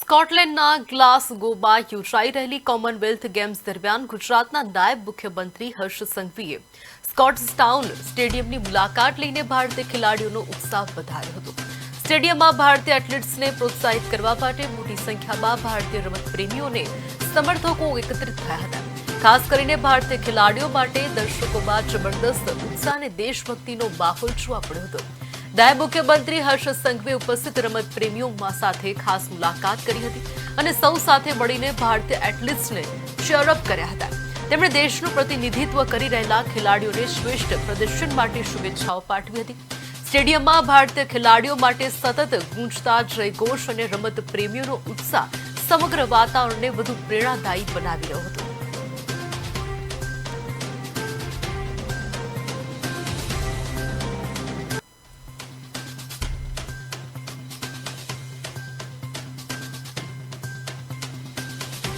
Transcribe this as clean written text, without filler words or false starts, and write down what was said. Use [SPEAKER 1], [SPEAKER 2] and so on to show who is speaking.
[SPEAKER 1] સ્કોટલેન્ડના ગ્લાસગોમાં યોજાઈ રહેલી Commonwealth games દરમિયાન ગુજરાતના નાયબ મુખ્યમંત્રી હર્ષ સંઘવીએ સ્કોટ્સટાઉન સ્ટેડિયમની મુલાકાત લઈને ભારતીય ખેલાડીઓનો ઉત્સાહ વધાર્યો હતો। સ્ટેડિયમમાં ભારતીય એથ્લેટ્સને પ્રોત્સાહિત કરવા માટે મોટી સંખ્યામાં ભારતીય રમત પ્રેમીઓને સમર્થકો એકત્રિત થયા હતા। ખાસ કરીને ભારતીય ખેલાડીઓ માટે દર્શકોમાં જબરદસ્ત ઉત્સાહ અને દેશભક્તિનો માહોલ જોવા મળ્યો હતો। નાયબ મુખ્યમંત્રી હર્ષ સંઘવીએ ઉપસ્થિત રમત પ્રેમીઓ સાથે ખાસ મુલાકાત કરી હતી અને સૌ સાથે મળીને ભારતીય એથ્લેટ્સને ચીયરઅપ કર્યા હતા। તેમણે દેશનું પ્રતિનિધિત્વ કરી રહેલા ખેલાડીઓને શ્રેષ્ઠ પ્રદર્શન માટે શુભેચ્છાઓ પાઠવી હતી। સ્ટેડિયમમાં ભારતીય ખેલાડીઓ માટે સતત ગૂંજતા જયઘોષ અને રમત પ્રેમીઓનો ઉત્સાહ સમગ્ર વાતાવરણને વધુ પ્રેરણાદાયી બનાવી રહ્યો હતો।